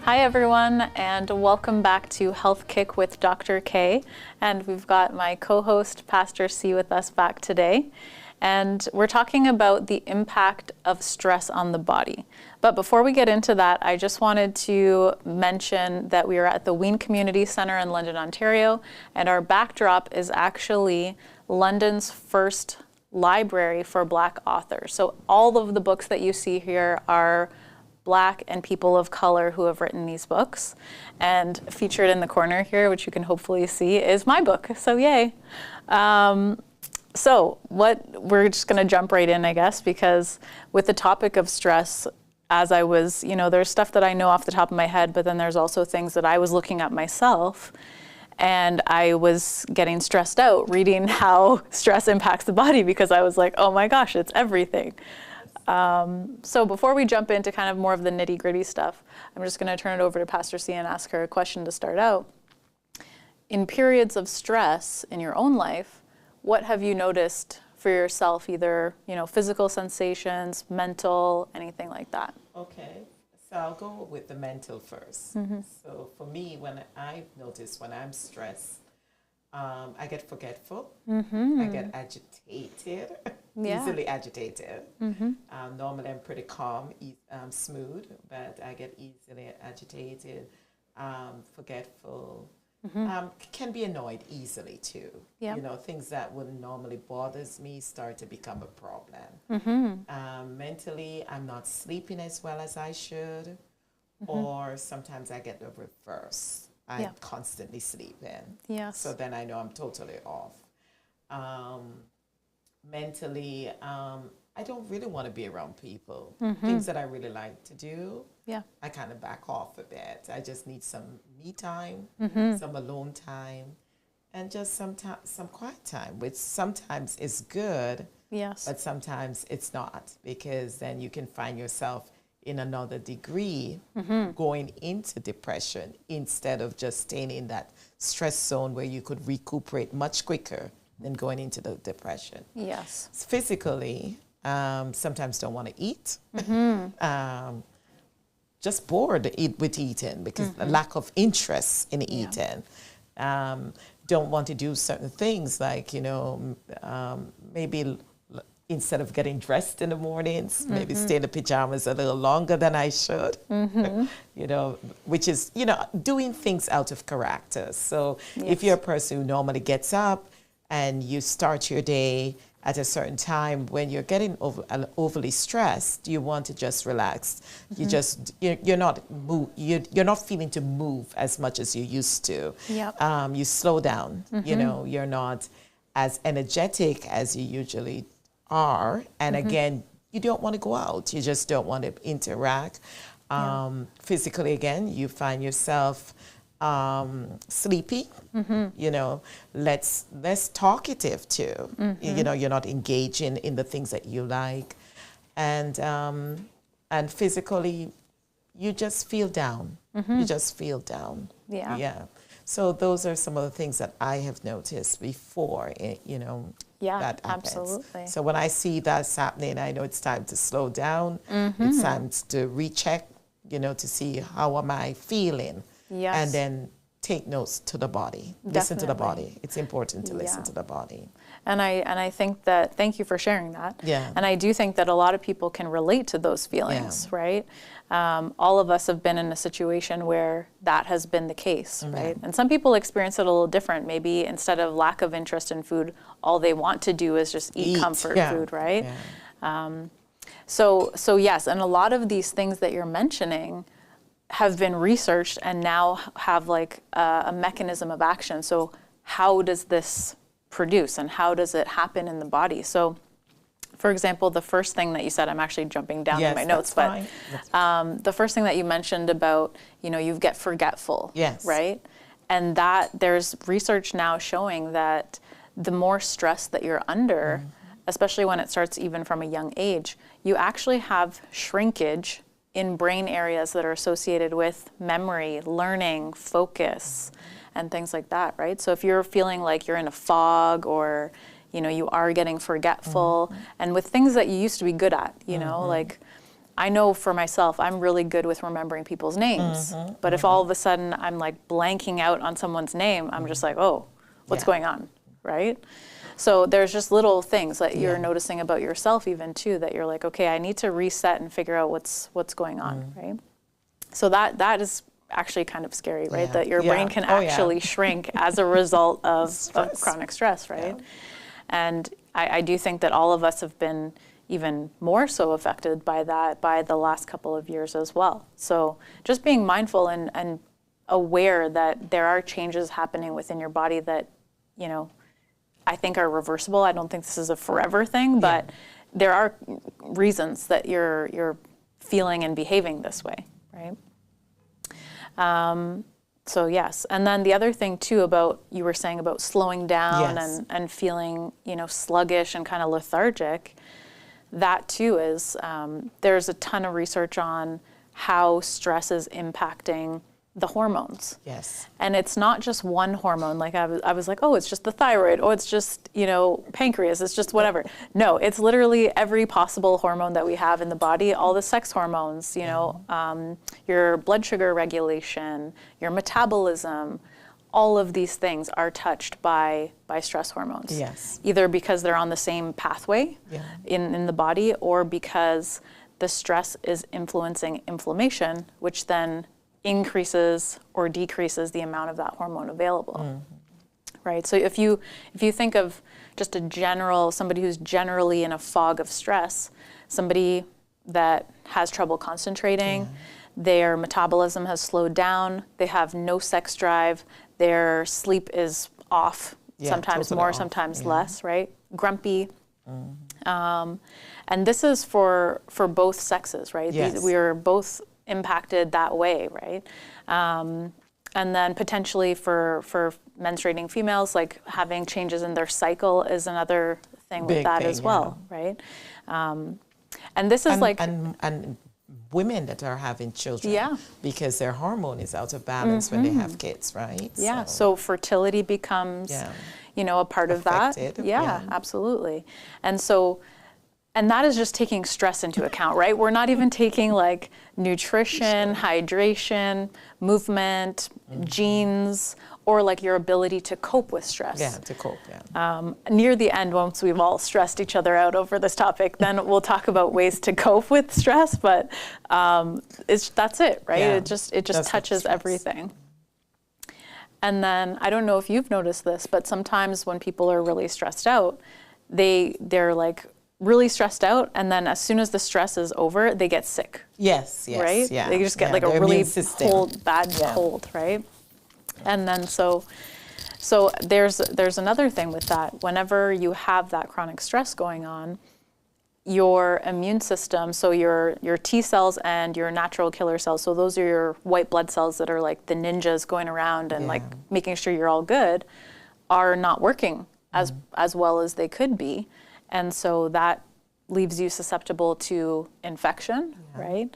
Hi everyone, and welcome back to Health Kick with Dr. K. And we've got my co-host Pastor C with us back today. And we're talking about the impact of stress on the body. But before we get into that, I just wanted to mention that we are at the Wien Community Centre in London, Ontario, and our backdrop is actually London's first library for Black authors. So all of the books that you see here are Black and people of color who have written these books. And featured in the corner here, which you can hopefully see, is my book. So yay. We're just going to jump right in, I guess, because with the topic of stress, as I was, there's stuff that I know off the top of my head, but then there's also things that I was looking at myself, and I was getting stressed out reading how stress impacts the body, because I was like, oh my gosh, it's everything. So before we jump into kind of more of the nitty-gritty stuff, I'm just going to turn it over to Pastor C and ask her a question to start out. In periods of stress in your own life, what have you noticed for yourself, either, physical sensations, mental, anything like that? Okay, so I'll go with the mental first. Mm-hmm. So for me, when I've noticed when I'm stressed, I get forgetful, mm-hmm. I get agitated, easily agitated. Mm-hmm. Normally I'm pretty calm, smooth, but I get easily agitated, forgetful, mm-hmm. Can be annoyed easily too. Yep. Things that wouldn't normally bothers me start to become a problem. Mm-hmm. Mentally, I'm not sleeping as well as I should, mm-hmm. or sometimes I get the reverse. I'm constantly sleeping. Yes. So then I know I'm totally off. Mentally, I don't really want to be around people. Mm-hmm. Things that I really like to do, I kind of back off a bit. I just need some me time, mm-hmm. some alone time, and just some quiet time, which sometimes is good, but sometimes it's not, because then you can find yourself in another degree, mm-hmm. going into depression instead of just staying in that stress zone where you could recuperate much quicker than going into the depression. Yes. Physically, sometimes don't want to eat. Mm-hmm. Just bored with eating because mm-hmm. lack of interest in eating. Don't want to do certain things like, maybe instead of getting dressed in the mornings, mm-hmm. maybe stay in the pajamas a little longer than I should, mm-hmm. Which is, doing things out of character. So if you're a person who normally gets up and you start your day at a certain time, when you're getting overly stressed, you want to just relax. Mm-hmm. You're not feeling to move as much as you used to. Yep. You slow down, mm-hmm. You're not as energetic as you usually are, and mm-hmm. again, you don't want to go out. You just don't want to interact. Physically, again, you find yourself sleepy. Mm-hmm. Less talkative too. Mm-hmm. You're not engaging in the things that you like, and physically, you just feel down. Mm-hmm. You just feel down. Yeah. So those are some of the things that I have noticed before. That happens. Absolutely. So when I see that's happening, I know it's time to slow down. Mm-hmm. It's time to recheck, to see how am I feeling. Yes. And then take notes to the body. Definitely. Listen to the body. It's important to listen to the body. And I think that, thank you for sharing that. Yeah. And I do think that a lot of people can relate to those feelings, right? All of us have been in a situation where that has been the case, mm-hmm. right? And some people experience it a little different. Maybe instead of lack of interest in food, all they want to do is just eat comfort food, right? Yeah. So yes, and a lot of these things that you're mentioning have been researched and now have like a mechanism of action. So how does this produce and how does it happen in the body? So for example, the first thing that you said, I'm actually jumping down in my notes, but the first thing that you mentioned about, you get forgetful, right? And that there's research now showing that the more stress that you're under, mm-hmm. especially when it starts even from a young age, you actually have shrinkage in brain areas that are associated with memory, learning, focus, and things like that, right? So if you're feeling like you're in a fog or, you are getting forgetful, mm-hmm. and with things that you used to be good at, like I know for myself, I'm really good with remembering people's names. But if all of a sudden I'm like blanking out on someone's name, I'm just like, oh, what's going on, right? So there's just little things that you're noticing about yourself even too, that you're like, okay, I need to reset and figure out what's going on, right? So that is actually kind of scary, right? That your brain can actually shrink as a result of chronic stress, right? And I do think that all of us have been even more so affected by that by the last couple of years as well. So just being mindful and aware that there are changes happening within your body that, you know, I think are reversible. I don't think this is a forever thing, but there are reasons that you're feeling and behaving this way, right? So yes, and then the other thing too about, you were saying about slowing down and feeling, you know, sluggish and kind of lethargic, that too is, there's a ton of research on how stress is impacting the hormones. Yes. And it's not just one hormone. Like I was like, oh, it's just the thyroid. Oh, it's just, you know, pancreas. It's just whatever. No, it's literally every possible hormone that we have in the body, all the sex hormones, you know, your blood sugar regulation, your metabolism, all of these things are touched by stress hormones. Yes. Either because they're on the same pathway in the body, or because the stress is influencing inflammation, which then increases or decreases the amount of that hormone available, right? So if you think of just somebody who's generally in a fog of stress, somebody that has trouble concentrating, their metabolism has slowed down, they have no sex drive, their sleep is off, sometimes totally more, off. Sometimes less, right? Grumpy. And this is for both sexes, right? Yes. We are both impacted that way, right? And then potentially for menstruating females, like having changes in their cycle is another thing with that as well, right? And this is and women that are having children, because their hormone is out of balance when they have kids, right? Yeah, so fertility becomes, you know, a part of that. Yeah, absolutely. And that is just taking stress into account, right? We're not even taking like nutrition, hydration, movement, genes, or like your ability to cope with stress. Yeah, to cope, Near the end, once we've all stressed each other out over this topic, then we'll talk about ways to cope with stress, but that's it, right? Yeah, it just touches everything. And then, I don't know if you've noticed this, but sometimes when people are really stressed out, they're like, really stressed out, and then as soon as the stress is over, they get sick. Yes, right? Yeah. They just get like a really bad cold, right? And then so there's another thing with that. Whenever you have that chronic stress going on, your immune system, so your T cells and your natural killer cells, so those are your white blood cells that are like the ninjas going around and like making sure you're all good, are not working as well as they could be. And so that leaves you susceptible to infection, right?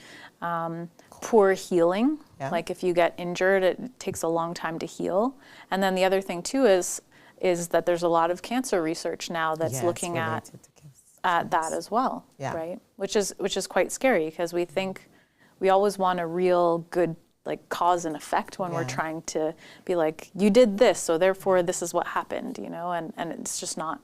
Poor healing. Like if you get injured, it takes a long time to heal. And then the other thing too is that there's a lot of cancer research now that's looking at that as well, right? Which is quite scary, because we always want a real good like cause and effect when we're trying to be like, you did this, so therefore this is what happened, you know, and it's just not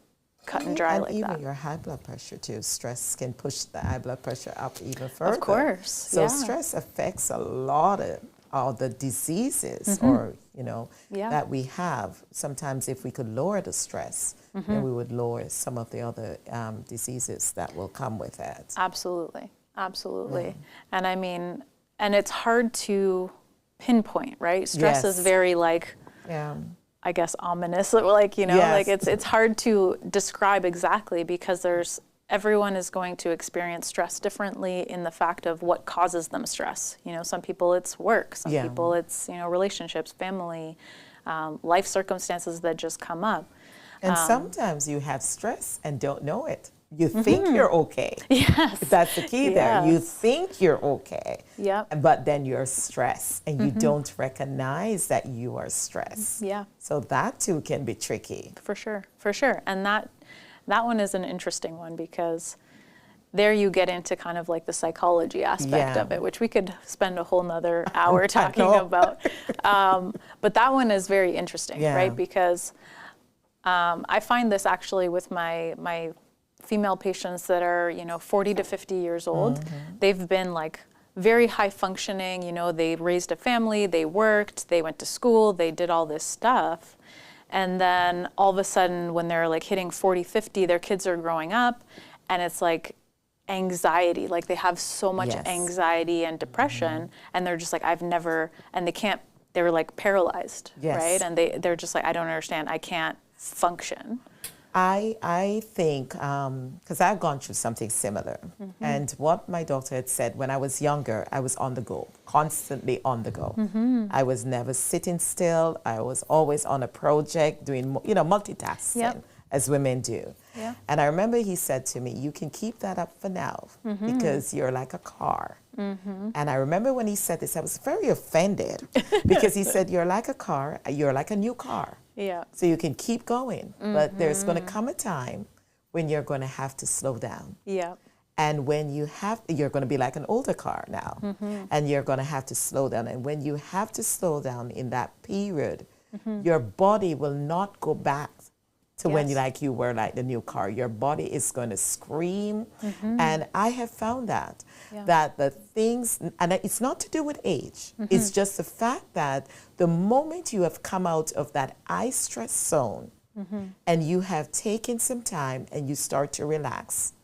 cut and dry like that. And even your high blood pressure too. Stress can push the high blood pressure up even further. Of course. So stress affects a lot of all the diseases or, you know, that we have. Sometimes if we could lower the stress, then we would lower some of the other diseases that will come with it. Absolutely. And I mean, and it's hard to pinpoint, right? Stress is very like, I guess, ominous, like, you know, like it's hard to describe exactly, because everyone is going to experience stress differently in the fact of what causes them stress. You know, some people it's work, some people it's, you know, relationships, family, life circumstances that just come up. And sometimes you have stress and don't know it. You think you're okay. Yes. That's the key there. You think you're okay. Yep. But then you're stressed and you don't recognize that you are stressed. Yeah. So that too can be tricky. For sure. And that one is an interesting one, because there you get into kind of like the psychology aspect of it, which we could spend a whole nother hour talking about. But that one is very interesting, right? Because I find this actually with my female patients that are, 40 to 50 years old. They've been like very high functioning, they raised a family, they worked, they went to school, they did all this stuff. And then all of a sudden when they're like hitting 40, 50, their kids are growing up, and it's like anxiety, like they have so much anxiety and depression, and they're just like, they're like paralyzed, right? And they're just like, I don't understand, I can't function. I think, because I've gone through something similar, and what my doctor had said when I was younger, I was on the go, constantly on the go. I was never sitting still. I was always on a project doing, multitasking, as women do. And I remember he said to me, you can keep that up for now because you're like a car. And I remember when he said this, I was very offended because he said, you're like a car, you're like a new car. So you can keep going, but there's going to come a time when you're going to have to slow down. And when you're going to be like an older car now, and you're going to have to slow down. And when you have to slow down in that period, your body will not go back to when you were like the new car. Your body is going to scream. And I have found that the things, and it's not to do with age, it's just the fact that the moment you have come out of that high stress zone and you have taken some time and you start to relax,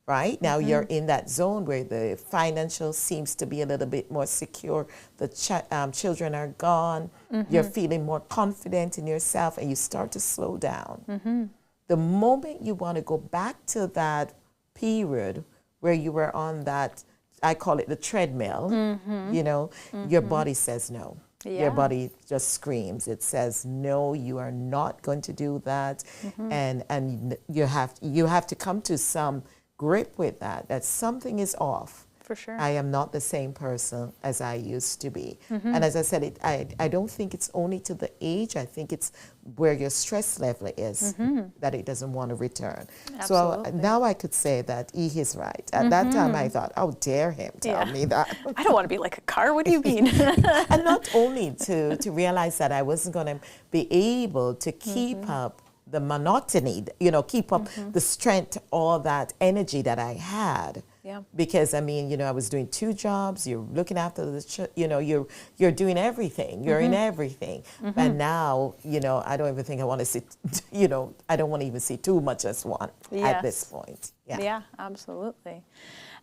right? Now you're in that zone where the financial seems to be a little bit more secure. The children are gone. You're feeling more confident in yourself, and you start to slow down. The moment you want to go back to that period where you were on that, I call it the treadmill, your body says no. Your body just screams. It says, no, you are not going to do that. And you have to come to some grip with that something is off. For sure. I am not the same person as I used to be. And as I said, I don't think it's only to the age. I think it's where your stress level is that it doesn't want to return. Absolutely. So now I could say that he is right. At that time I thought, how dare him tell me that. I don't want to be like a car. What do you mean? And not only to realize that I wasn't going to be able to keep up the monotony, keep up the strength, all that energy that I had. Because I was doing 2 jobs. You're looking after the, you're doing everything. You're in everything. And now, I don't even think I want to see, I don't want to even see too much as one at this point. Yeah, absolutely.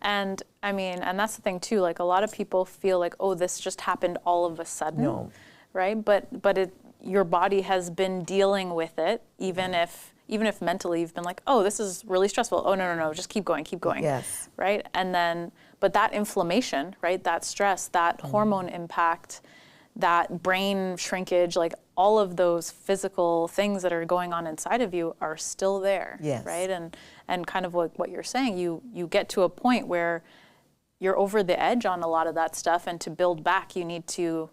And and that's the thing too. Like a lot of people feel like, oh, this just happened all of a sudden, right? But your body has been dealing with it, even if mentally you've been like, oh, this is really stressful. Oh, no, just keep going. Yes. Right? And then, but that inflammation, right, that stress, that hormone impact, that brain shrinkage, like all of those physical things that are going on inside of you are still there, right? And kind of what you're saying, you get to a point where you're over the edge on a lot of that stuff, and to build back, you need to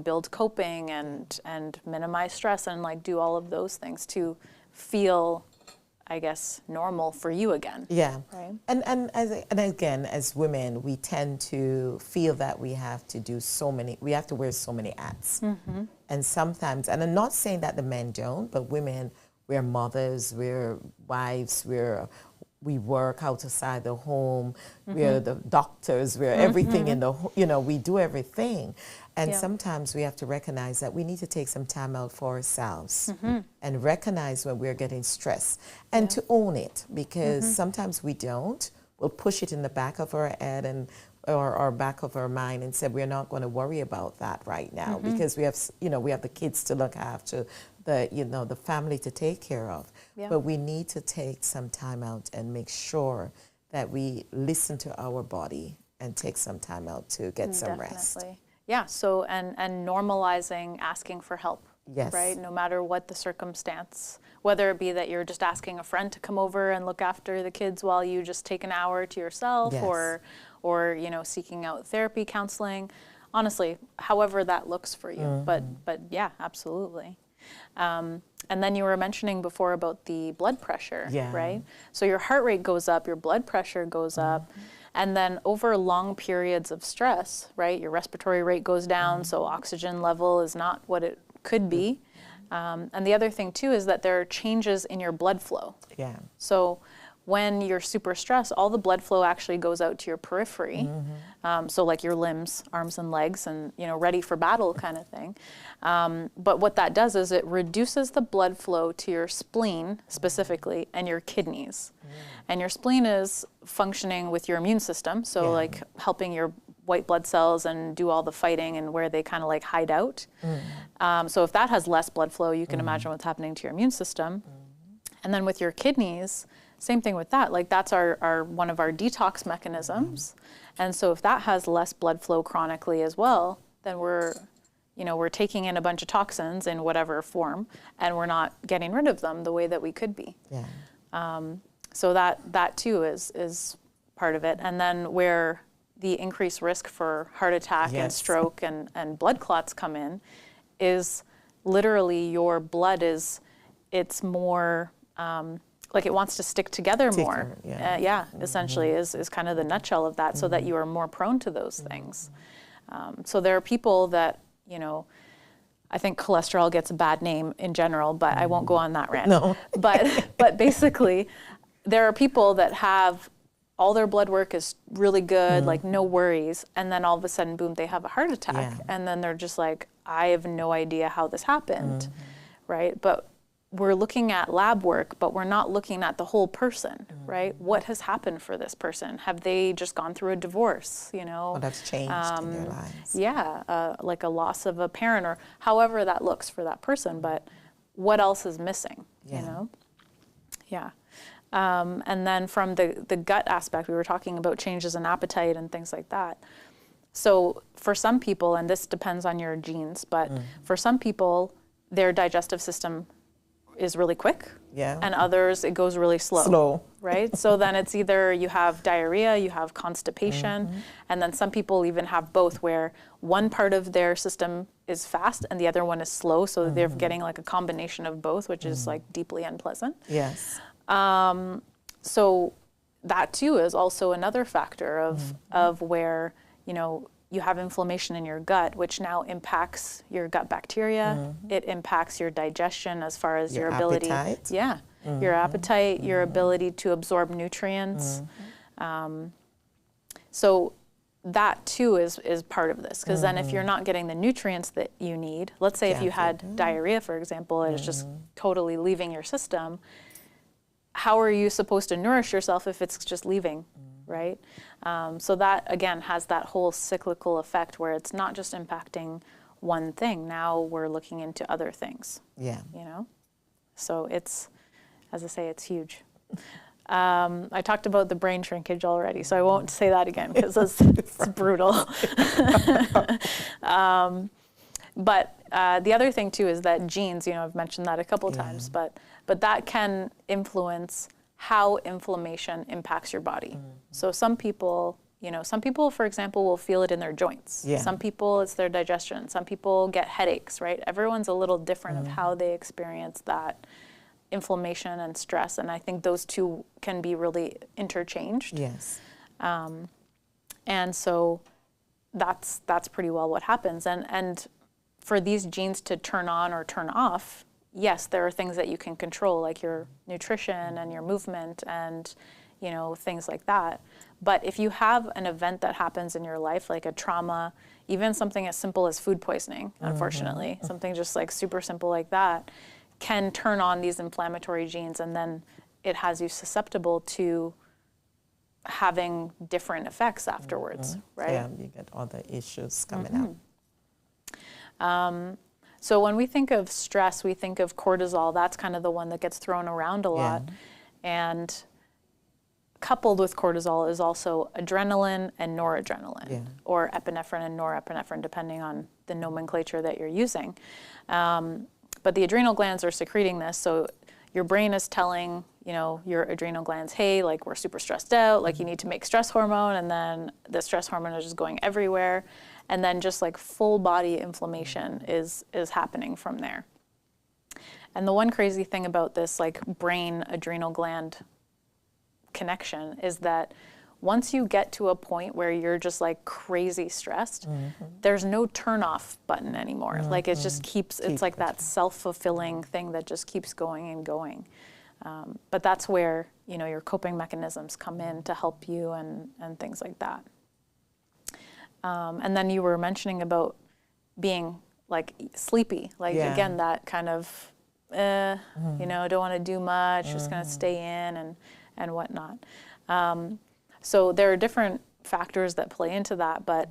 build coping and minimize stress and like do all of those things to feel, I guess, normal for you again. Right. And again, as women, we tend to feel that we have to wear so many hats. And sometimes, and I'm not saying that the men don't, but women, we're mothers, we're wives, we work outside the home, we're the doctors, we're everything in the, we do everything. And sometimes we have to recognize that we need to take some time out for ourselves and recognize when we're getting stressed and to own it, because sometimes we don't. We'll push it in the back of our head or back of our mind and say we're not going to worry about that right now because we have the kids to look after, the family to take care of. But we need to take some time out and make sure that we listen to our body and take some time out to get some rest. Yeah, so and normalizing asking for help, right? No matter what the circumstance, whether it be that you're just asking a friend to come over and look after the kids while you just take an hour to yourself, or seeking out therapy, counseling, honestly, however that looks for you. But yeah, absolutely. And then you were mentioning before about the blood pressure, Yeah. right? So your heart rate goes up, your blood pressure goes up, and then over long periods of stress, right, your respiratory rate goes down, so oxygen level is not what it could be. And the other thing too is that there are changes in your blood flow. Yeah. So when you're super stressed, all the blood flow actually goes out to your periphery. So like your limbs, arms and legs, and ready for battle kind of thing. But what that does is it reduces the blood flow to your spleen specifically and your kidneys. And your spleen is functioning with your immune system, so like helping your white blood cells and do all the fighting and where they kind of like hide out. So if that has less blood flow, you can imagine what's happening to your immune system. And then with your kidneys, same thing with that. Like that's our one of our detox mechanisms. And so if that has less blood flow chronically as well, then we're taking in a bunch of toxins in whatever form, and we're not getting rid of them the way that we could be. Yeah. So that too is part of it. And then where the increased risk for heart attack and stroke and blood clots come in is literally your blood it's more like it wants to stick together more. Essentially is kind of the nutshell of that, so that you are more prone to those things. So there are people that, I think cholesterol gets a bad name in general, but I won't go on that rant. No. But basically, there are people that have all their blood work is really good, like no worries, and then all of a sudden, boom, they have a heart attack, and then they're just like, I have no idea how this happened, right? But we're looking at lab work, but we're not looking at the whole person, right? What has happened for this person? Have they just gone through a divorce, Well, that's changed in their lives. Yeah, like a loss of a parent, or however that looks for that person, but what else is missing, Yeah. And then from the gut aspect, we were talking about changes in appetite and things like that. So for some people, and this depends on your genes, but for some people, their digestive system is really quick, and others it goes really slow. Right? So then it's either you have diarrhea, you have constipation, and then some people even have both, where one part of their system is fast and the other one is slow, so they're getting like a combination of both, which is like deeply unpleasant. Yes. So that too is also another factor of where, you have inflammation in your gut, which now impacts your gut bacteria. It impacts your digestion as far as your ability. Appetite. Your appetite, your ability to absorb nutrients. So that too is part of this, because then if you're not getting the nutrients that you need, let's say if you had diarrhea, for example, and it's just totally leaving your system, how are you supposed to nourish yourself if it's just leaving, right? So that, again, has that whole cyclical effect where it's not just impacting one thing. Now we're looking into other things. Yeah. So it's, as I say, it's huge. I talked about the brain shrinkage already, so I won't say that again because it's brutal. But the other thing too is that genes, I've mentioned that a couple times, but that can influence how inflammation impacts your body. So some people, for example, will feel it in their joints. Some people, it's their digestion. Some people get headaches, right? Everyone's a little different of how they experience that inflammation and stress, and I think those two can be really interchanged. Yes. And so that's pretty well what happens. And for these genes to turn on or turn off, yes, there are things that you can control, like your nutrition and your movement and, things like that. But if you have an event that happens in your life, like a trauma, even something as simple as food poisoning, unfortunately, something just like super simple like that, can turn on these inflammatory genes, and then it has you susceptible to having different effects afterwards, right? Yeah, you get all the issues coming out. So when we think of stress, we think of cortisol. That's kind of the one that gets thrown around a lot. And coupled with cortisol is also adrenaline and noradrenaline, or epinephrine and norepinephrine, depending on the nomenclature that you're using. But the adrenal glands are secreting this, so your brain is telling, your adrenal glands, hey, like we're super stressed out, like you need to make stress hormone, and then the stress hormone is just going everywhere. And then just like full body inflammation is happening from there. And the one crazy thing about this like brain adrenal gland connection is that once you get to a point where you're just like crazy stressed, there's no turn off button anymore. Like it just keeps, it's like that self-fulfilling thing that just keeps going and going. But that's where, you know, your coping mechanisms come in to help you and things like that. And then you were mentioning about being like sleepy, like again, that kind of, you know, don't want to do much, just going to stay in and whatnot. So there are different factors that play into that, but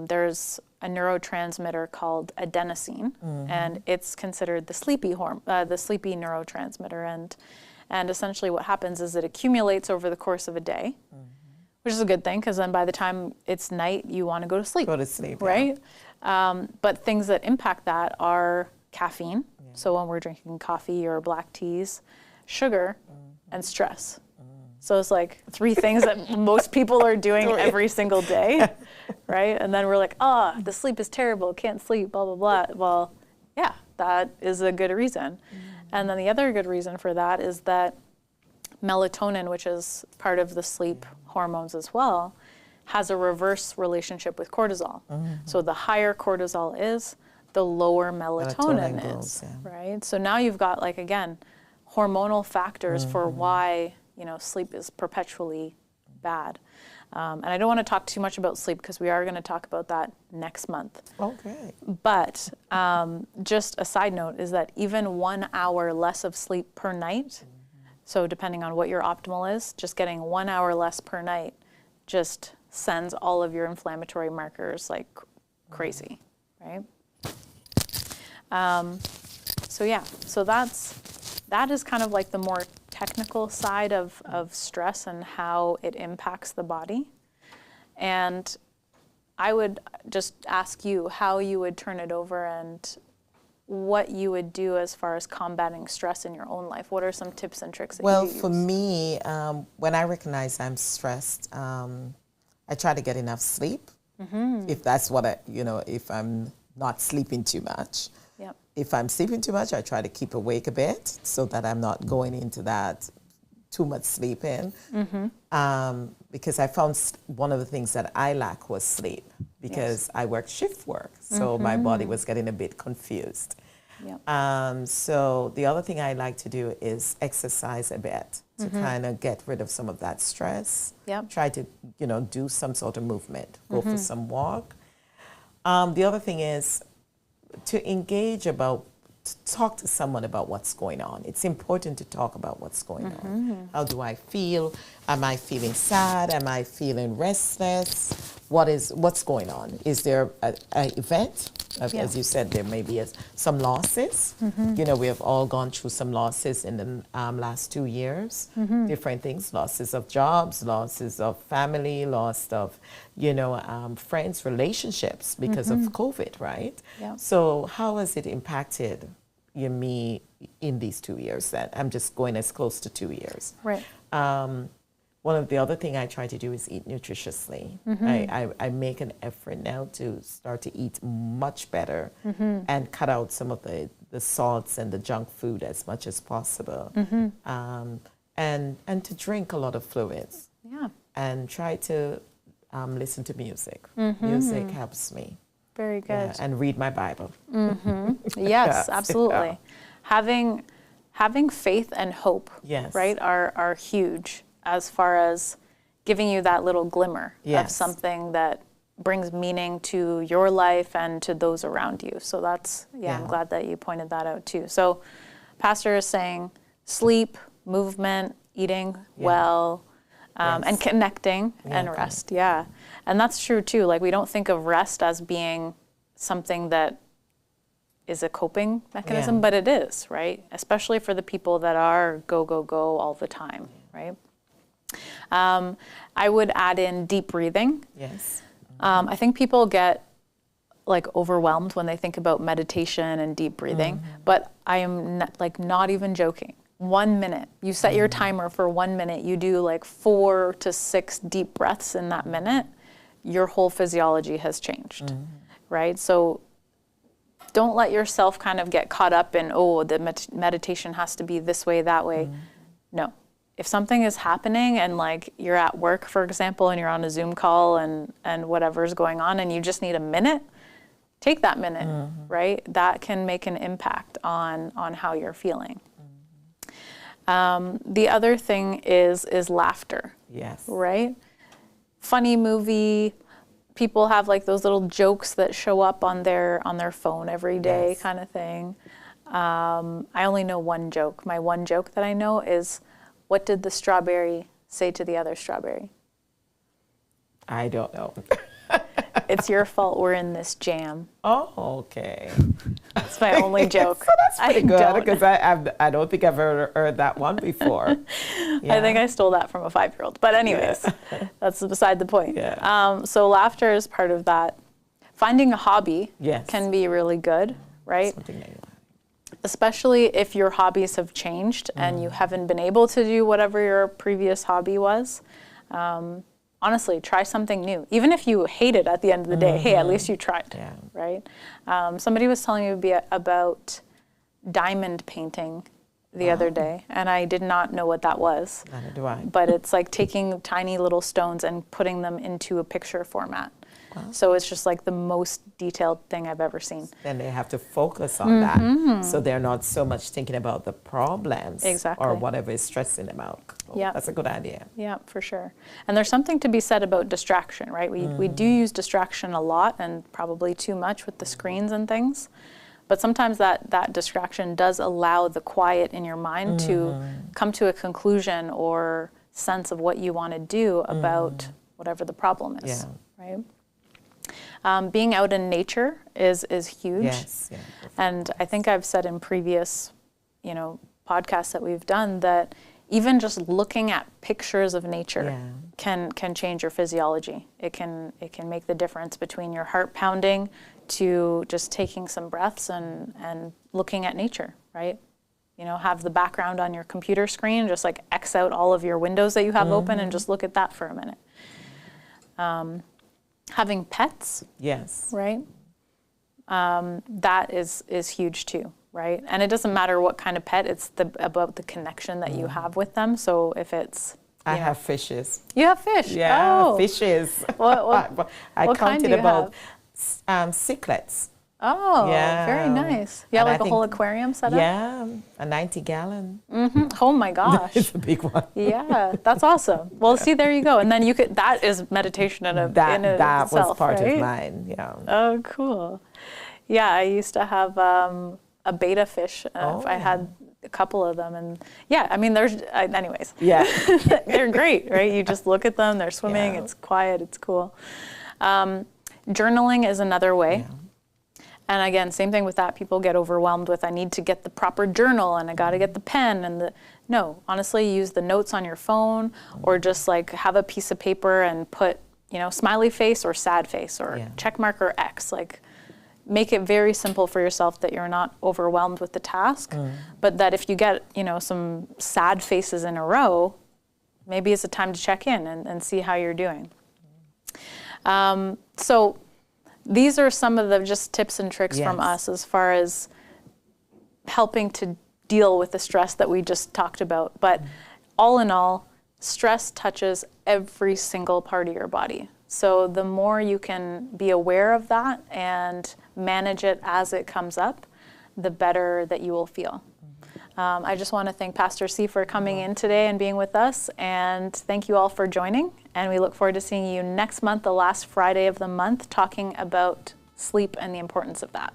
there's a neurotransmitter called adenosine, and it's considered the sleepy neurotransmitter. And essentially what happens is it accumulates over the course of a day, which is a good thing because then by the time it's night, you want to go to sleep. Go to sleep, right? But things that impact that are caffeine. So when we're drinking coffee or black teas, sugar, and stress. So it's like 3 things that most people are doing every single day, right? And then we're like, the sleep is terrible, can't sleep, blah, blah, blah. Well, yeah, that is a good reason. And then the other good reason for that is that melatonin, which is part of the sleep hormones as well, has a reverse relationship with cortisol. So the higher cortisol is, the lower melatonin is, right? So now you've got, like, again, hormonal factors for why, you know, sleep is perpetually bad. And I don't want to talk too much about sleep because we are going to talk about that next month. Okay. But just a side note is that even 1 hour less of sleep per night, so depending on what your optimal is, just getting 1 hour less per night just sends all of your inflammatory markers like crazy, right? So yeah, so that is kind of like the more technical side of stress and how it impacts the body. And I would just ask you how you would turn it over and what you would do as far as combating stress in your own life. What are some tips and tricks that you use? Well, for me, when I recognize I'm stressed, I try to get enough sleep. If that's what if I'm not sleeping too much. Yep. If I'm sleeping too much, I try to keep awake a bit so that I'm not going into that too much sleeping. Because I found one of the things that I lack was sleep because I worked shift work. So my body was getting a bit confused. Yep. So the other thing I like to do is exercise a bit to kind of get rid of some of that stress. Yep. Try to, do some sort of movement, go for some walk. The other thing is to engage to talk to someone about what's going on. It's important to talk about what's going on. How do I feel? Am I feeling sad? Am I feeling restless? What's going on? Is there an event? As you said, there may be some losses. We have all gone through some losses in the last 2 years. Different things, losses of jobs, losses of family, loss of, friends, relationships because of COVID, right? Yeah. So how has it impacted me in these 2 years then? I'm just going as close to 2 years. Right. One of the other thing I try to do is eat nutritiously. I make an effort now to start to eat much better and cut out some of the salts and the junk food as much as possible. And to drink a lot of fluids. Yeah. And try to listen to music. Music helps me. Very good. Yeah, and read my Bible. Yes, absolutely. Having faith and hope, right, are huge as far as giving you that little glimmer of something that brings meaning to your life and to those around you. So that's, I'm glad that you pointed that out too. So Pastor is saying sleep, movement, eating well, and connecting and rest. Yeah. And that's true too. Like, we don't think of rest as being something that is a coping mechanism, but it is, right? Especially for the people that are go, go, go all the time, right? I would add in deep breathing. Yes. I think people get like overwhelmed when they think about meditation and deep breathing, but I am not even joking. 1 minute, you set your timer for 1 minute, you do like 4 to 6 deep breaths in that minute, your whole physiology has changed, right? So don't let yourself kind of get caught up in, oh, the meditation has to be this way, that way. No. If something is happening and like you're at work, for example, and you're on a Zoom call and whatever's going on and you just need a minute, take that minute, right? That can make an impact on how you're feeling. The other thing is laughter. Yes. Right? Funny movie. People have like those little jokes that show up on their phone every day, kind of thing. I only know one joke. My one joke that I know is, what did the strawberry say to the other strawberry? I don't know. It's your fault we're in this jam. Oh, okay. That's my only joke. So that's pretty good, because I don't think I've ever heard that one before. Yeah. I think I stole that from a 5-year-old. But anyways, that's beside the point. Yeah. So laughter is part of that. Finding a hobby Yes. can be really good, right? Something like that. Especially if your hobbies have changed and you haven't been able to do whatever your previous hobby was. Honestly, try something new. Even if you hate it at the end of the day, hey, at least you tried, right? Somebody was telling me about diamond painting the other day, and I did not know what that was. Neither do I. But it's like taking tiny little stones and putting them into a picture format. Wow. So it's just like the most detailed thing I've ever seen. Then they have to focus on that, so they're not so much thinking about the problems or whatever is stressing them out. Yeah, that's a good idea. Yeah, for sure. And there's something to be said about distraction, right? We do use distraction a lot, and probably too much with the screens and things. But sometimes that distraction does allow the quiet in your mind to come to a conclusion or sense of what you want to do about whatever the problem is, right? Being out in nature is huge. Yes, yeah, and I think I've said in previous, podcasts that we've done that even just looking at pictures of nature can change your physiology. It can make the difference between your heart pounding to just taking some breaths and looking at nature, right? Have the background on your computer screen, just like X out all of your windows that you have open and just look at that for a minute. Having pets, right? That is huge too, right? And it doesn't matter what kind of pet; it's about the connection that you have with them. So if it's, I have fishes. You have fish? Yeah, fishes. What I kind do counted you about cichlids. Oh, very nice. You have like a whole aquarium set up? Yeah, a 90-gallon. Oh my gosh. It's a big one. Yeah, that's awesome. Well, see, there you go. And then that is meditation in itself, that was part of mine, yeah. Oh, cool. Yeah, I used to have a betta fish. I had a couple of them, and anyways. Yeah. They're great, right? You just look at them, they're swimming, it's quiet, it's cool. Journaling is another way. Yeah. And again, same thing with that. People get overwhelmed with, I need to get the proper journal and I got to get the pen no, honestly, use the notes on your phone or just like have a piece of paper and put, smiley face or sad face or check mark or X. Like make it very simple for yourself that you're not overwhelmed with the task, but that if you get, some sad faces in a row, maybe it's a time to check in and see how you're doing. So these are some of the just tips and tricks from us as far as helping to deal with the stress that we just talked about. But all in all, stress touches every single part of your body. So the more you can be aware of that and manage it as it comes up, the better that you will feel. I just want to thank Pastor C for coming in today and being with us, and thank you all for joining. And we look forward to seeing you next month, the last Friday of the month, talking about sleep and the importance of that.